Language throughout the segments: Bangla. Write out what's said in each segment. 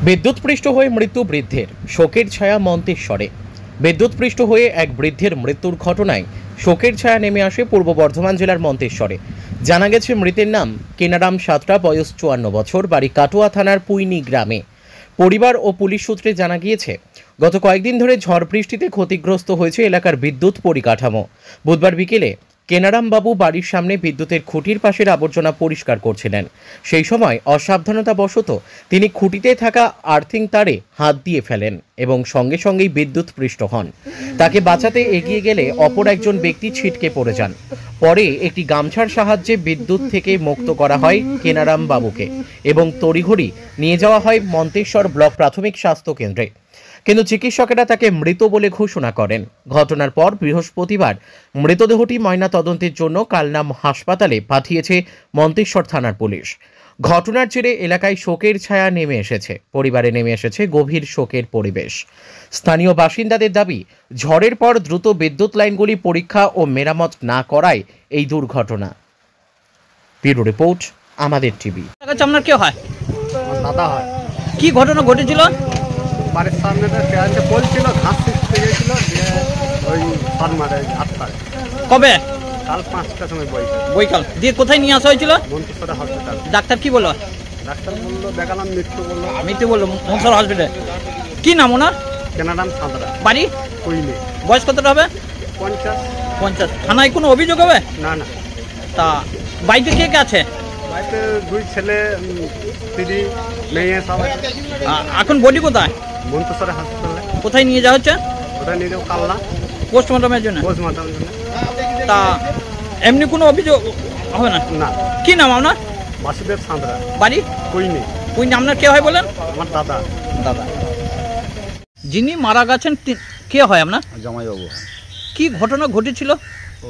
বিদ্যুৎপৃষ্ট হয়ে মৃত্যু বৃদ্ধের, শোকের ছায়া মন্তেশ্বরে। বিদ্যুৎপৃষ্ট হয়ে এক বৃদ্ধের মৃত্যুর ঘটনায় শোকের ছায়া নেমে আসে পূর্ব বর্ধমান জেলার মন্তেশ্বরে। জানা গেছে মৃতের নাম কেনারাম সাঁতরা, বয়স 54 বছর, বাড়ি কাটোয়া থানার পুইনি গ্রামে। পরিবার ও পুলিশ সূত্রে জানা গিয়েছে গত কয়েকদিন ধরে ঝড় বৃষ্টিতে ক্ষতিগ্রস্ত হয়েছে এলাকার বিদ্যুৎ পরিকাঠামো। বুধবার বিকেলে কেনারাম বাবু বাড়ির সামনে বিদ্যুতের খুঁটির পাশের আবর্জনা পরিষ্কার করছিলেন। সেই সময় অসাবধানতাবশত তিনি খুঁটিতে থাকা আর্থিং তারে হাত দিয়ে ফেলেন এবং সঙ্গে সঙ্গেই বিদ্যুৎ পৃষ্ঠ হন। তাকে বাঁচাতে এগিয়ে গেলে অপর একজন ব্যক্তি ছিটকে পড়ে যান। পরে একটি গামছার সাহায্যে বিদ্যুৎ থেকে মুক্ত করা হয় কেনারাম বাবুকে এবং তড়িঘড়ি নিয়ে যাওয়া হয় মন্তেশ্বর ব্লক প্রাথমিক স্বাস্থ্য কেন্দ্রে। কিন্তু চিকিৎসকেরা তাকে মৃত বলে ঘোষণা করেন। ঘটনার পর বৃহস্পতিবার মৃতদেহটি ময়না তদন্তের জন্য কালনাম হাসপাতালে পাঠিয়েছে মন্তেশ্বর থানার পুলিশ। ঘটনার জেরে এলাকায় শোকের ছায়া নেমে এসেছে, পরিবারে নেমে এসেছে গভীর শোকের পরিবেশ। স্থানীয় বাসিন্দাদের দাবি, ঝড়ের পর দ্রুত বিদ্যুৎ লাইনগুলি পরীক্ষা ও মেরামত না করায় এই দুর্ঘটনা। ব্যুরো রিপোর্ট, আমাদের টিভি। আপনার কে হয়? দাদা হয়। কি ঘটনা ঘটেছিল? বাড়ির সামনে পোল ছিল, ঘাস শিখতে গেছিল, ওই ফান মারে 8টায়। কবে? কাল 5টার সময় বৈকাল দিয়ে কোথায় নিয়ে আসা হয়েছিল? মন্তেশ্বর হসপিটাল। ডাক্তার কি বললো? ডাক্তার বললো, দেখালাম, মৃত্যু বললো মন্তেশ্বর হসপিটালে। কি নাম ওনার? কেনারাম সাঁতরা, বাড়ি কুইনে। বয়স কতটা হবে? 50। থানায় কোনো অভিযোগ হবে? না না। তা বাড়িতে কে কে আছে? বাড়িতে 2 ছেলে, দিদি, মেয়ে, সবাই। এখন বডি কোথায়? মন্তেশ্বর হাসপাতালে। কোথায় নিয়ে যাওয়া হচ্ছে? ওটা নিয়ে যাও কালনা পোস্টমর্টমের জন্য। তা এমনি কোনো অভিযোগ হবে না? না। কি নাম আপনার? বাসুদেব সাঁতরা, বাড়ি কুইনে। কুইনে। আপনার কে হয় বলেন? আমার দাদা। দাদা। যিনি মারা গেছেন কে হয় আপনার? জামাইবাবু। কি ঘটনা ঘটেছিল? ও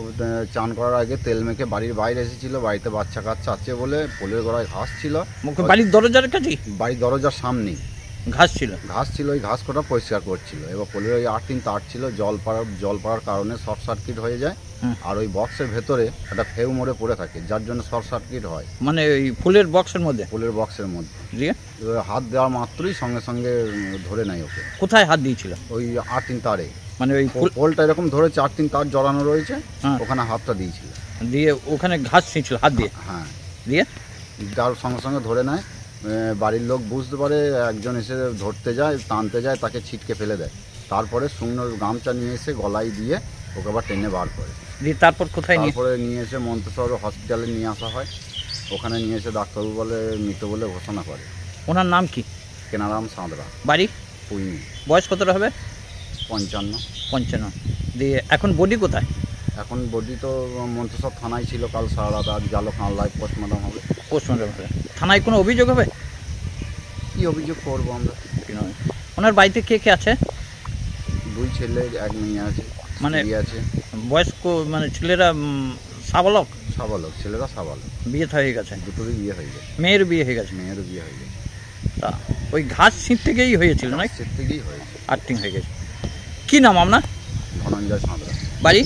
চান করার আগে তেল মেখে বাড়ির বাইরে এসেছিল। বাড়িতে বাচ্চা কাচ্চা আছে বলে পোলের গোড়ায় ঘাস ছিল। বাড়ির দরজার কাছে? বাড়ির দরজার সামনেই ঘাস ছিল। ওই ঘাস কটা পরিষ্কার করছিল। এবার পোলের ওই 8 তার ছিল, জল পড়ার কারণে শর্ট সার্কিট হয়ে যায়। আর ওই বক্সের ভেতরে একটা ফেউ মরে পড়ে থাকে, যার জন্য শর্ট সার্কিট হয়। মানে ওই ফুলের বক্সের মধ্যে? পোলের বক্সের মধ্যে দিয়ে হাত দেওয়া মাত্রই সঙ্গে সঙ্গে ধরে নেয় ওকে। কোথায় হাত দিয়েছিল? ওই 8 তারে, মানে ওই পোলটা এরকম ধরে 4 তার জড়ানো রয়েছে, ওখানে হাতটা দিয়েছিল। দিয়ে ওখানে ঘাস ছিল হাত দিয়ে? হ্যাঁ। দিয়ে তার সঙ্গে সঙ্গে ধরে নেয়। বাড়ির লোক বুঝতে পারে, একজন এসে ধরতে যায়, টানতে যায়, তাকে ছিটকে ফেলে দেয়। তারপরে শুকনো গামছা নিয়ে এসে গলায় দিয়ে ওকে আবার টেনে বার করে। দিয়ে তারপর কোথায়? তারপরে নিয়ে এসে মন্তেশ্বর হসপিটালে নিয়ে আসা হয়। ওখানে নিয়ে এসে ডাক্তারবাবু বলে মৃত বলে ঘোষণা করে। ওনার নাম কি? কেনারাম সাঁতরা, বাড়ি পুইনি। বয়স কতটা হবে? 55। দিয়ে এখন বডি কোথায়? এখন বডি তো মন্তেশ্বর থানায় ছিল, কাল সারা রাত। আজ গেল কালনায় পোস্টমর্টম হবে। পোস্টমর্টম হবে। থানায় কোনো অভিযোগ হবে? কি অভিযোগ করবো আমরা? ওনার বাড়িতে কে কে আছে? 2 ছেলে, 1 মেয়ে আছে। মানে আছে বয়স্ক, মানে ছেলেরা সাবালক? সাবালক, ছেলেরা সাবালক। বিয়ে হয়ে গেছে? দুটোরই বিয়ে হয়ে গেছে। মেয়ের বিয়ে হয়ে গেছে? মেয়েরও বিয়ে হয়ে গেছে। তা ওই ঘাস ছিঁড় থেকেই হয়েছিল না? থেকেই হয়েছে। আর্থিং হয়ে গেছে। কি নাম আপনার? ধনঞ্জয় সাঁতরা। বাড়ি